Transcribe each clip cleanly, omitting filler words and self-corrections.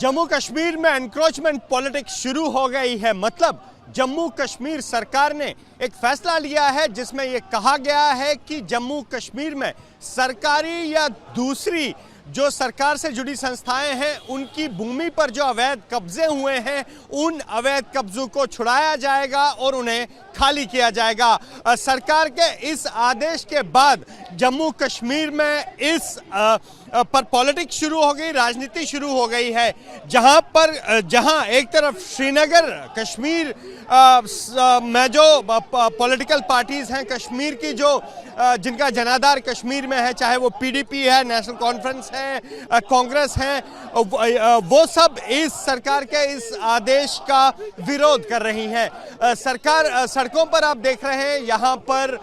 जम्मू कश्मीर में encroachment politics शुरू हो गई है। मतलब जम्मू कश्मीर सरकार ने एक फैसला लिया है जिसमें यह कहा गया है कि जम्मू कश्मीर में सरकारी या दूसरी जो सरकार से जुड़ी संस्थाएं हैं उनकी भूमि पर जो अवैध कब्जे हुए हैं उन अवैध कब्जों को छुड़ाया जाएगा और उन्हें खाली किया जाएगा। सरकार के इस आदेश के बाद जम्मू कश्मीर में इस पर पॉलिटिक्स शुरू हो गई, राजनीति शुरू हो गई है। जहां एक तरफ श्रीनगर कश्मीर में जो पॉलिटिकल पार्टीज हैं कश्मीर की जो जिनका जनाधार कश्मीर में है, चाहे वो पीडीपी है, नेशनल कॉन्फ्रेंस है, कांग्रेस है, वो सब इस सरकार के इस आदेश का विरोध कर रही हैं। सरकार सड़कों पर आप देख रहे हैं, यहाँ पर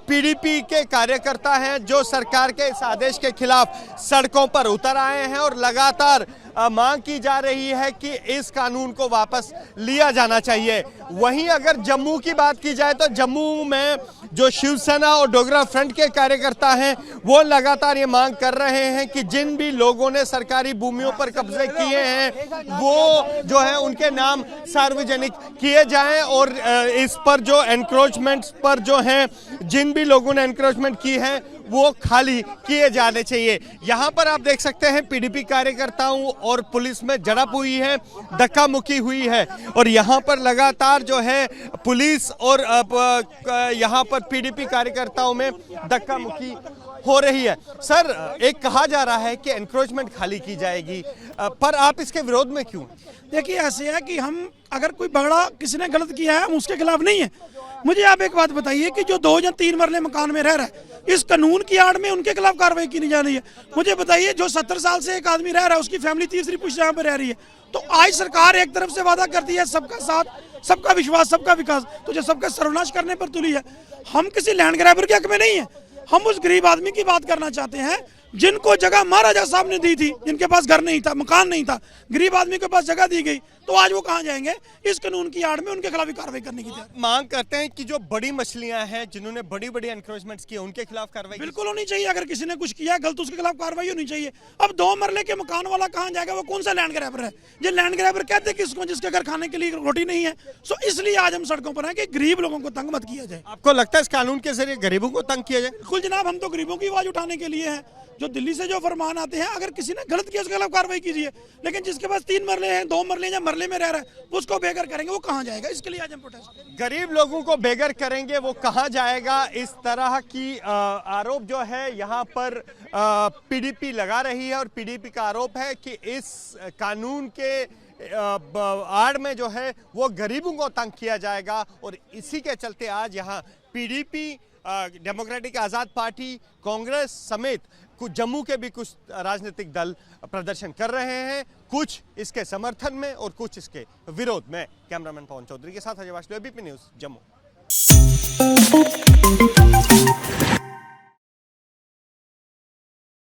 पीडीपी के कार्यकर्ता हैं जो सरकार के इस आदेश के खिलाफ सड़कों पर उतर आए हैं और लगातार मांग की जा रही है कि इस कानून को वापस लिया जाना चाहिए। वहीं अगर जम्मू की बात की जाए तो जम्मू में जो शिवसेना और डोगरा फ्रंट के कार्यकर्ता हैं वो लगातार ये मांग कर रहे हैं कि जिन भी लोगों ने सरकारी भूमियों पर कब्जे किए हैं वो जो है उनके नाम सार्वजनिक किए जाएं और इस पर जो एनक्रोचमेंट पर जो हैं जिन भी लोगों ने एनक्रोचमेंट की है वो खाली किए जाने चाहिए। यहाँ पर आप देख सकते हैं पीडीपी कार्यकर्ताओं और पुलिस में झड़प हुई है, धक्का मुक्की हुई है और यहाँ पर लगातार जो है पुलिस और यहाँ पर पीडीपी कार्यकर्ताओं में धक्का मुक्की हो रही है। सर, एक कहा जा रहा है कि एनक्रोचमेंट खाली की जाएगी, पर आप इसके विरोध में क्यों? देखिए, ऐसे है कि हम अगर कोई बड़ा किसी ने गलत किया है हम उसके खिलाफ नहीं है। मुझे आप एक बात बताइए कि जो 2 या 3 मरले मकान में रह रहा है इस कानून की आड़ में उनके खिलाफ कार्रवाई की नहीं जा रही है। मुझे बताइए, जो 70 साल से एक आदमी रह रहा है उसकी फैमिली तीसरी पुश्त यहाँ पर रह रही है, तो आज सरकार एक तरफ से वादा करती है सबका साथ, सबका विश्वास, सबका विकास, तो जो सबका सर्वनाश करने पर तुली है। हम किसी लैंड ग्रैबर के हक में नहीं है, हम उस गरीब आदमी की बात करना चाहते हैं जिनको जगह महाराजा साहब ने दी थी, जिनके पास घर नहीं था, मकान नहीं था, गरीब आदमी के पास जगह दी गई, तो आज वो कहाँ जाएंगे? इस कानून की आड़ में उनके खिलाफ कार्रवाई करने की मांग करते हैं कि जो बड़ी मछलियां हैं जिन्होंने बड़ी बड़ी एनक्रोचमेंट्स की उनके खिलाफ कार्रवाई बिल्कुल होनी चाहिए। अगर किसी ने कुछ किया गलत उसके खिलाफ कार्रवाई होनी चाहिए। अब 2 मरले के मकान वाला कहाँ जाएगा? वो कौन सा लैंड ग्रैबर है? जो लैंड ग्रैबर कहते हैं किसको, जिसके घर खाने के लिए रोटी नहीं है। सो इसलिए आज हम सड़कों पर हैं कि गरीब लोगों को तंग मत किया जाए। आपको लगता है इस कानून के जरिए गरीबों को तंग किया जाए? बिल्कुल जनाब, हम तो गरीबों की आवाज उठाने के लिए हैं। जो दिल्ली से जो फरमान आते हैं, अगर किसी ने गलत किया उसके खिलाफ कार्रवाई कीजिए, लेकिन जिसके पास 3 मरले हैं, 2 मरले या मरले में रह रहा है उसको बेघर करेंगे, वो कहाँ जाएगा? इसके लिए आज हम प्रोटेस्ट। गरीब लोगों को बेघर करेंगे, वो कहाँ जाएगा? इस तरह की आरोप जो है यहाँ पर पीडीपी लगा रही है और पीडीपी का आरोप है कि इस कानून के आड़ में जो है वो गरीबों को तंग किया जाएगा और इसी के चलते आज यहाँ पीडीपी, डेमोक्रेटिक आज़ाद पार्टी, कांग्रेस समेत कुछ जम्मू के भी कुछ राजनीतिक दल प्रदर्शन कर रहे हैं, कुछ इसके समर्थन में और कुछ इसके विरोध में। कैमरामैन पवन चौधरी के साथ अजय वासुदेव, एबीपी न्यूज़, जम्मू।